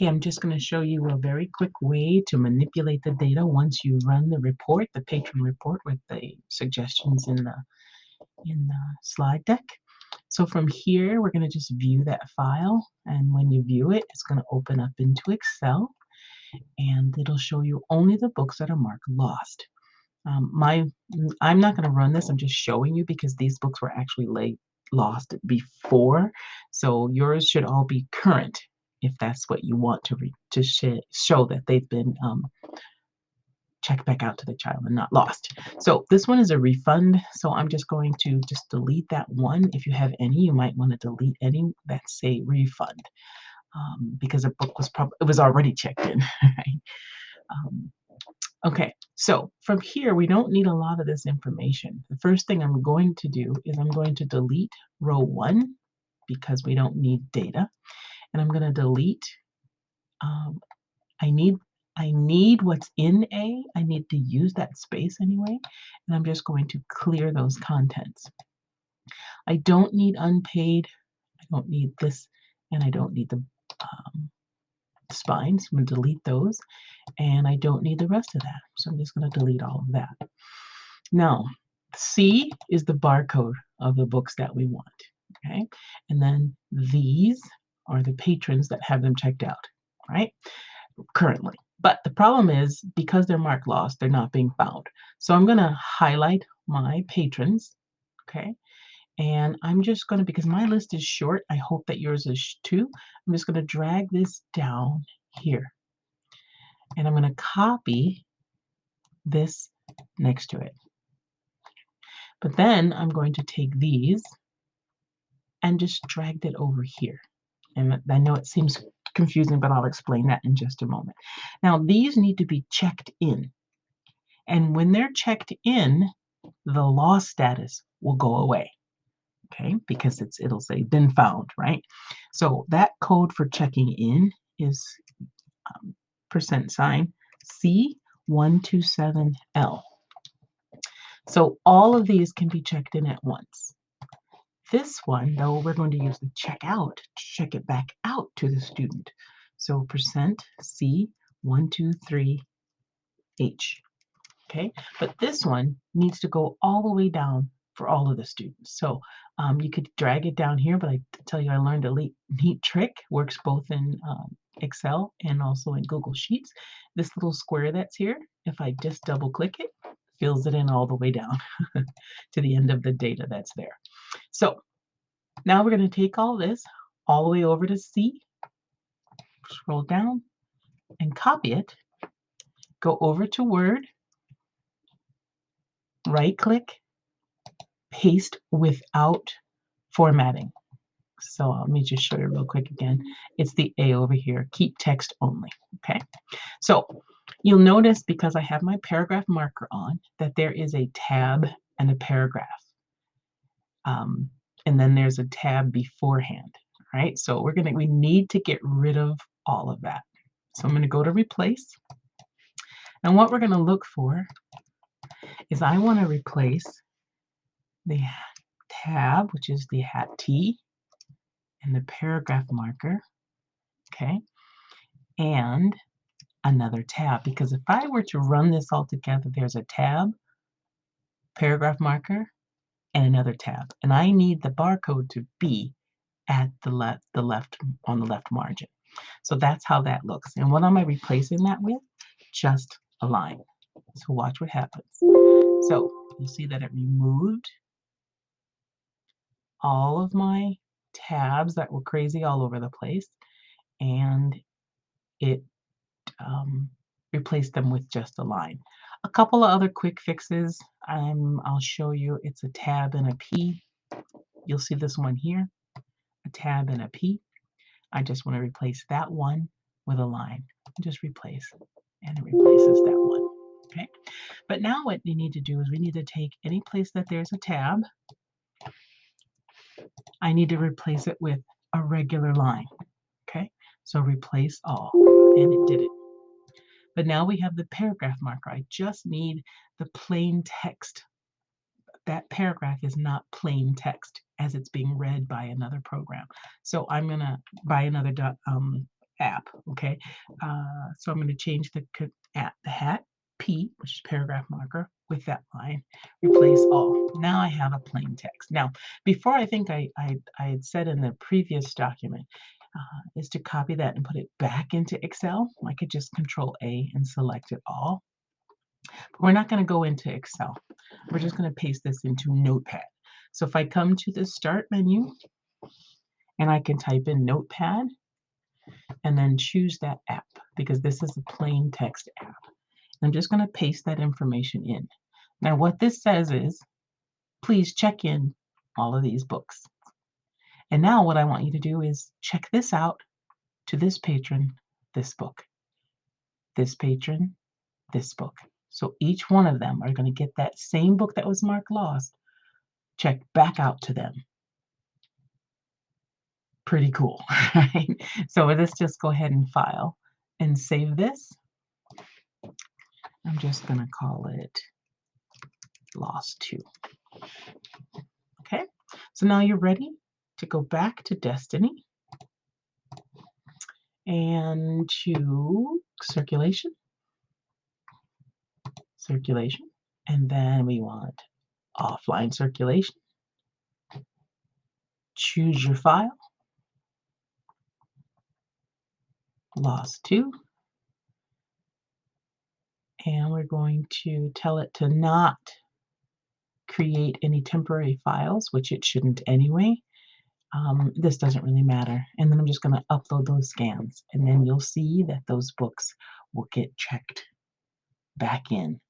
Okay, I'm just going to show you a very quick way to manipulate the data once you run the report, the patron report with the suggestions in the slide deck. So from here, we're going to just view that file, and when you view it, it's going to open up into Excel, and it'll show you only the books that are marked lost. I'm not going to run this. I'm just showing you because these books were actually lost before, so yours should all be current if that's what you want to show that they've been checked back out to the child and not lost. So this one is a refund, so I'm just going to just delete that one. If you have any, you might want to delete any that say refund, because a book was already checked in. Right? Okay, so from here, we don't need a lot of this information. The first thing I'm going to do is I'm going to delete row 1 because we don't need data. And I'm going to delete, I need what's in A. I need to use that space anyway. And I'm just going to clear those contents. I don't need unpaid. I don't need this. And I don't need the spines. I'm going to delete those. And I don't need the rest of that. So I'm just going to delete all of that. Now, C is the barcode of the books that we want, okay? And then these are the patrons that have them checked out, right? Currently. But the problem is, because they're marked lost, they're not being found. So I'm going to highlight my patrons, okay? And I'm just going to, because my list is short, I hope that yours is too, I'm just going to drag this down here. And I'm going to copy this next to it. But then I'm going to take these and just drag it over here. And I know it seems confusing, but I'll explain that in just a moment. Now, these need to be checked in. And when they're checked in, the lost status will go away, okay? Because it'll say been found, right? So that code for checking in is %, C127L. So all of these can be checked in at once. This one, though, we're going to use the checkout to check it back out to the student. So %C123H. Okay, but this one needs to go all the way down for all of the students. So you could drag it down here, but I tell you, I learned a neat trick. Works both in Excel and also in Google Sheets. This little square that's here, if I just double click it, fills it in all the way down to the end of the data that's there. So now we're going to take all this all the way over to C, scroll down and copy it, go over to Word, right click, paste without formatting. So let me just show you real quick again. It's the A over here, keep text only, okay? So you'll notice, because I have my paragraph marker on, that there is a tab and a paragraph. And then there's a tab beforehand, right? So we need to get rid of all of that. So I'm going to go to replace. And what we're going to look for is I want to replace the tab, which is the hat T, and the paragraph marker, okay, and another tab. Because if I were to run this all together, there's a tab, paragraph marker, and another tab. And I need the barcode to be at the left on the left margin. So that's how that looks. And what am I replacing that with? Just a line. So watch what happens. So you'll see that it removed all of my tabs that were crazy all over the place, and it replaced them with just a line. A couple of other quick fixes I'll show you. It's a tab and a P. You'll see this one here, a tab and a P. I just want to replace that one with a line. Just replace, and it replaces that one. Okay, but now what you need to do is we need to take any place that there's a tab. I need to replace it with a regular line. Okay, so replace all, and it did it. But now we have the paragraph marker. I just need the plain text. That paragraph is not plain text as it's being read by another program. So I'm going to, by another app, okay? So I'm going to change the hat P, which is paragraph marker, with that line, replace all. Now I have a plain text. Now, before I think I had said in the previous document, is to copy that and put it back into Excel. I could just Control A and select it all. But we're not going to go into Excel. We're just going to paste this into Notepad. So if I come to the Start menu and I can type in Notepad and then choose that app because this is a plain text app. I'm just going to paste that information in. Now what this says is, please check in all of these books. And now what I want you to do is check this out to this patron, this book, this patron, this book. So each one of them are going to get that same book that was marked lost, checked back out to them. Pretty cool, right? So let's just go ahead and file and save this. I'm just going to call it Lost 2. Okay, so now you're ready to go back to Destiny and to circulation, and then we want offline circulation. Choose your file, Lost 2, and we're going to tell it to not create any temporary files, which it shouldn't anyway. This doesn't really matter. And then I'm just going to upload those scans, and then you'll see that those books will get checked back in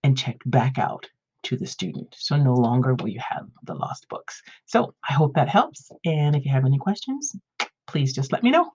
and checked back out to the student. So no longer will you have the lost books. So I hope that helps. And if you have any questions, please just let me know.